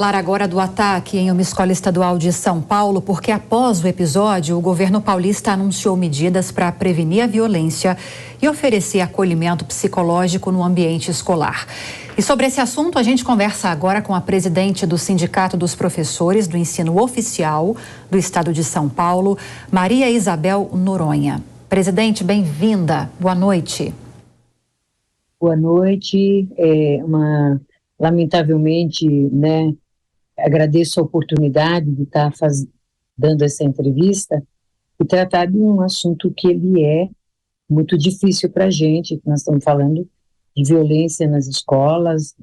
Falar agora do ataque em uma escola estadual de São Paulo, porque após o episódio, o governo paulista anunciou medidas para prevenir a violência e oferecer acolhimento psicológico no ambiente escolar. E sobre esse assunto, a gente conversa agora com a presidente do Sindicato dos Professores do Ensino Oficial do Estado de São Paulo, Maria Isabel Noronha. Presidente, bem-vinda. Boa noite. Boa noite. Lamentavelmente, agradeço a oportunidade de estar dando essa entrevista e tratar de um assunto que ele é muito difícil para a gente. Nós estamos falando de violência nas escolas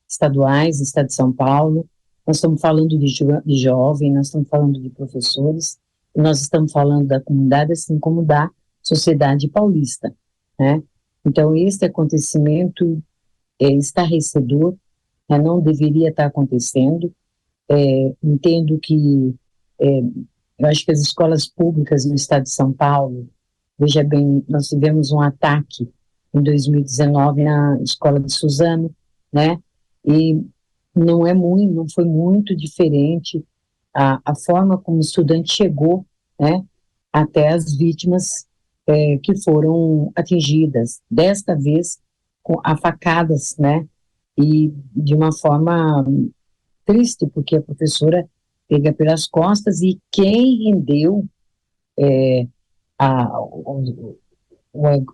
estaduais, do Estado de São Paulo. Nós estamos falando de jovens, nós estamos falando de professores, e nós estamos falando da comunidade, assim como da sociedade paulista, né? Então, este acontecimento é estarrecedor, não deveria estar acontecendo. Entendo que, eu acho que as escolas públicas no estado de São Paulo, veja bem, nós tivemos um ataque em 2019 na escola de Suzano, né? E não foi muito diferente a forma como o estudante chegou, né, até as vítimas que foram atingidas, desta vez a facadas, né, e de uma forma triste, porque a professora pega pelas costas e quem rendeu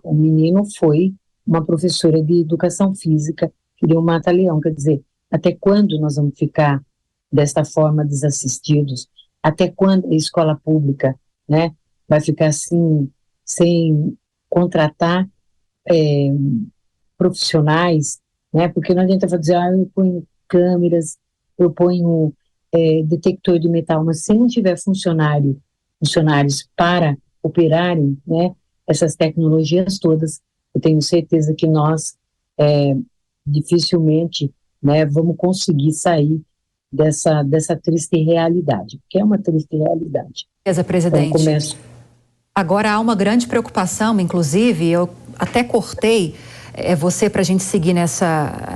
o menino foi uma professora de educação física que deu um mata-leão. Quer dizer, até quando nós vamos ficar desta forma desassistidos? Até quando a escola pública, né, vai ficar assim, sem contratar profissionais, né? Porque não adianta dizer, eu ponho câmeras, eu ponho detector de metal, mas se não tiver funcionários para operarem, né, essas tecnologias todas, eu tenho certeza que nós dificilmente, né, vamos conseguir sair dessa triste realidade, porque é uma triste realidade. Presidente. Então, começo... Agora há uma grande preocupação, inclusive, eu até cortei você para a gente seguir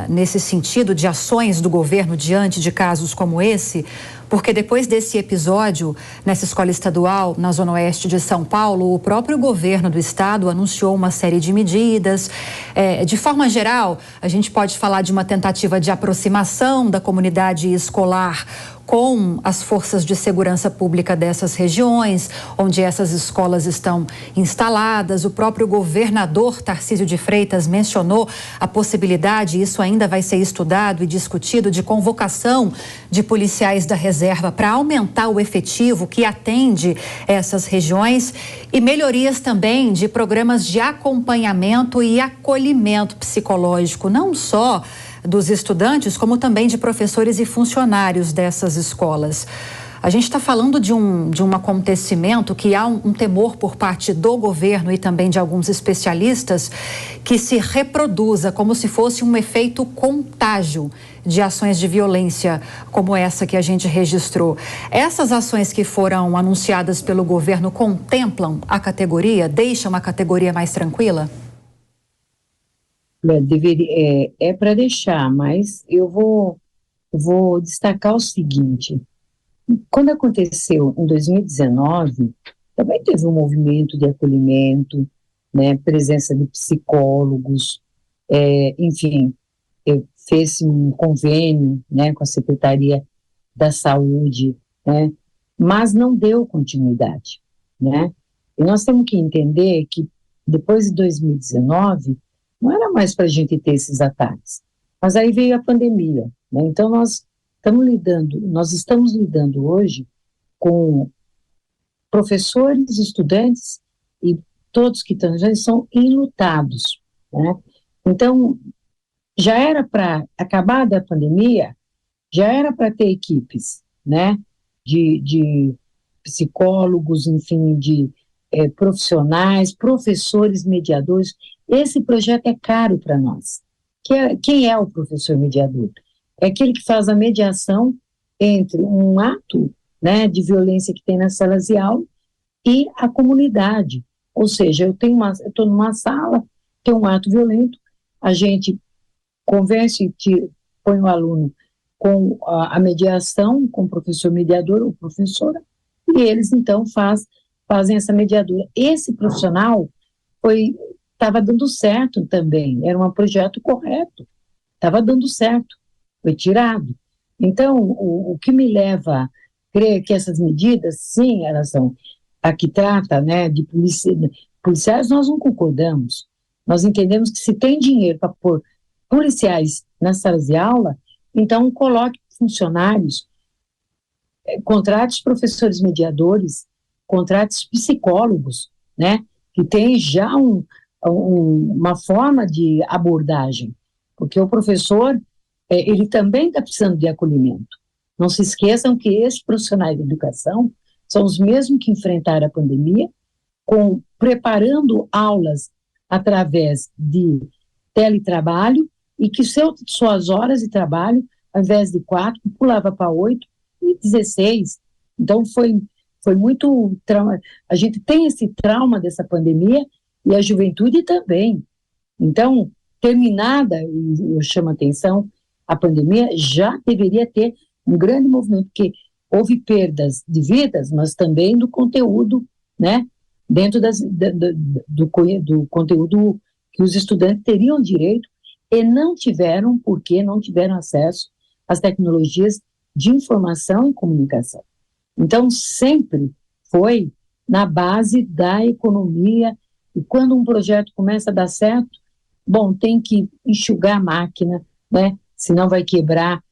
nesse sentido de ações do governo diante de casos como esse, porque depois desse episódio nessa escola estadual na Zona Oeste de São Paulo, o próprio governo do estado anunciou uma série de medidas. De forma geral, a gente pode falar de uma tentativa de aproximação da comunidade escolar com as forças de segurança pública dessas regiões, onde essas escolas estão instaladas. O próprio governador Tarcísio de Freitas mencionou a possibilidade, isso ainda vai ser estudado e discutido, de convocação de policiais da reserva para aumentar o efetivo que atende essas regiões e melhorias também de programas de acompanhamento e acolhimento psicológico, não só dos estudantes, como também de professores e funcionários dessas escolas. A gente está falando de um acontecimento que há um temor por parte do governo e também de alguns especialistas que se reproduza como se fosse um efeito contágio de ações de violência como essa que a gente registrou. Essas ações que foram anunciadas pelo governo contemplam a categoria, deixam a categoria mais tranquila? É para deixar, mas eu vou destacar o seguinte: quando aconteceu em 2019, também teve um movimento de acolhimento, né, presença de psicólogos, enfim, fez um convênio, né, com a Secretaria da Saúde, né, mas não deu continuidade, né, e nós temos que entender que depois de 2019, não era mais para a gente ter esses ataques, mas aí veio a pandemia, né, então nós estamos lidando hoje com professores, estudantes e todos que estão já são enlutados, né, então já era para acabar da pandemia, já era para ter equipes, né, de psicólogos, enfim, de profissionais, professores, mediadores. Esse projeto é caro para nós. Quem é o professor mediador? É aquele que faz a mediação entre um ato, né, de violência que tem na sala de aula e a comunidade. Ou seja, eu estou numa sala, tem um ato violento, a gente conversa e põe o aluno com a mediação, com o professor mediador ou professora, e eles, então, fazem essa mediadora. Esse profissional estava dando certo também, era um projeto correto, estava dando certo, foi tirado. Então, o que me leva a crer que essas medidas, sim, elas são, a que trata, né, de policiais, nós não concordamos. Nós entendemos que se tem dinheiro para pôr policiais nas salas de aula, então coloque funcionários, contrate professores mediadores, contrate psicólogos, né, que tem já uma forma de abordagem, porque o professor, ele também está precisando de acolhimento. Não se esqueçam que esses profissionais de educação são os mesmos que enfrentaram a pandemia, preparando aulas através de teletrabalho, e que suas horas de trabalho, ao invés de 4, pulava para 8 e 16. Então, foi muito trauma. A gente tem esse trauma dessa pandemia, e a juventude também. Então, terminada, e eu chamo a atenção, a pandemia já deveria ter um grande movimento, porque houve perdas de vidas, mas também do conteúdo, né, dentro do conteúdo que os estudantes teriam direito e não tiveram, porque não tiveram acesso às tecnologias de informação e comunicação. Então, sempre foi na base da economia, e quando um projeto começa a dar certo, bom, tem que enxugar a máquina, né, senão vai quebrar.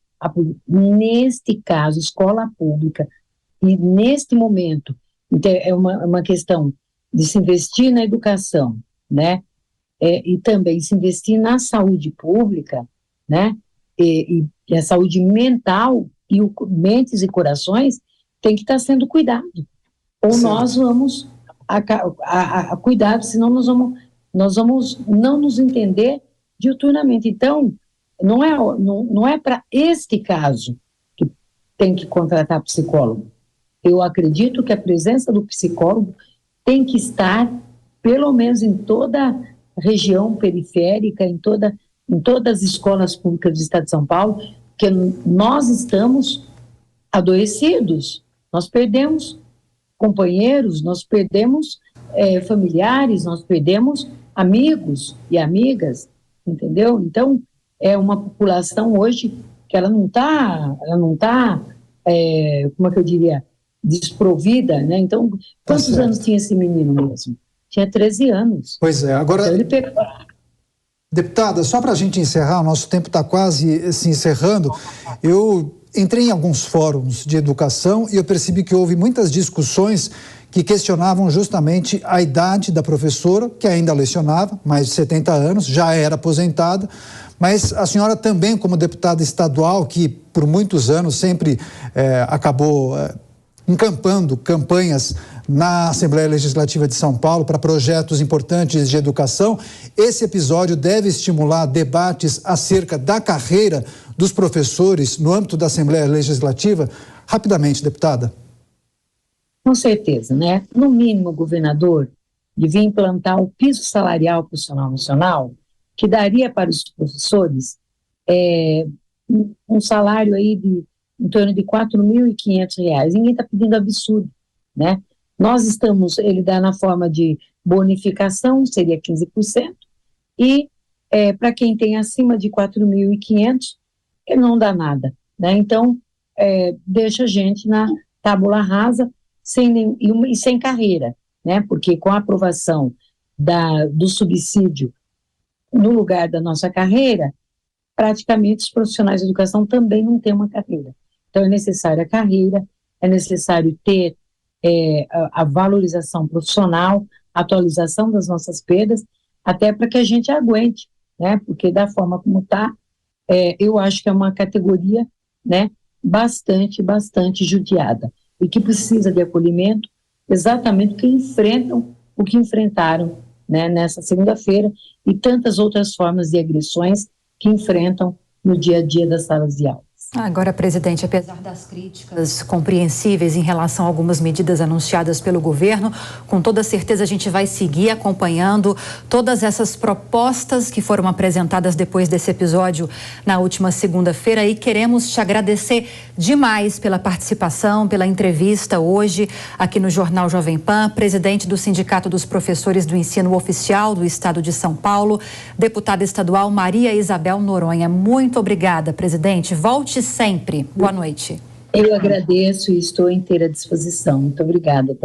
Neste caso, escola pública, e neste momento, então, é uma questão de se investir na educação, né, e também se investir na saúde pública, né, e a saúde mental, e mentes e corações tem que estar sendo cuidado. Ou certo. Nós vamos a cuidado, senão nós vamos não nos entender diuturnamente. Então, não é para este caso que tem que contratar psicólogo. Eu acredito que a presença do psicólogo tem que estar, pelo menos em toda a região periférica, em todas as escolas públicas do Estado de São Paulo, porque nós estamos adoecidos, nós perdemos companheiros, nós perdemos familiares, nós perdemos amigos e amigas, entendeu? Então, é uma população hoje que ela não tá, como é que eu diria, desprovida, né? Então, quantos anos tinha esse menino mesmo? Tinha 13 anos. Pois é, agora... Então, ele pegou... Deputada, só para a gente encerrar, o nosso tempo está quase se encerrando, eu entrei em alguns fóruns de educação e eu percebi que houve muitas discussões que questionavam justamente a idade da professora, que ainda lecionava, mais de 70 anos, já era aposentada, mas a senhora também, como deputada estadual, que por muitos anos sempre acabou encampando campanhas na Assembleia Legislativa de São Paulo para projetos importantes de educação, esse episódio deve estimular debates acerca da carreira dos professores no âmbito da Assembleia Legislativa. Rapidamente, deputada. Com certeza, né? No mínimo, o governador devia implantar o piso salarial profissional nacional, que daria para os professores um salário aí de em torno de R$ 4.500. Ninguém está pedindo absurdo, né? Ele dá na forma de bonificação, seria 15%, e para quem tem acima de 4.500, ele não dá nada, né? Então, deixa a gente na tábula rasa, sem carreira, né? Porque com a aprovação do subsídio no lugar da nossa carreira, praticamente os profissionais de educação também não têm uma carreira. Então, é necessária a carreira, é necessário ter a valorização profissional, a atualização das nossas perdas, até para que a gente aguente, né? Porque da forma como está, eu acho que é uma categoria, né, bastante judiada, e que precisa de acolhimento, exatamente o que enfrentaram, né, nessa segunda-feira, e tantas outras formas de agressões que enfrentam no dia a dia das salas de aulas. Agora, presidente, apesar das críticas compreensíveis em relação a algumas medidas anunciadas pelo governo, com toda certeza a gente vai seguir acompanhando todas essas propostas que foram apresentadas depois desse episódio na última segunda-feira, e queremos te agradecer demais pela participação, pela entrevista hoje aqui no Jornal Jovem Pan. Presidente do Sindicato dos Professores do Ensino Oficial do Estado de São Paulo, deputada estadual Maria Isabel Noronha. Muito obrigada, presidente. Volte sempre. Boa noite. Eu agradeço e estou à inteira disposição. Muito obrigada.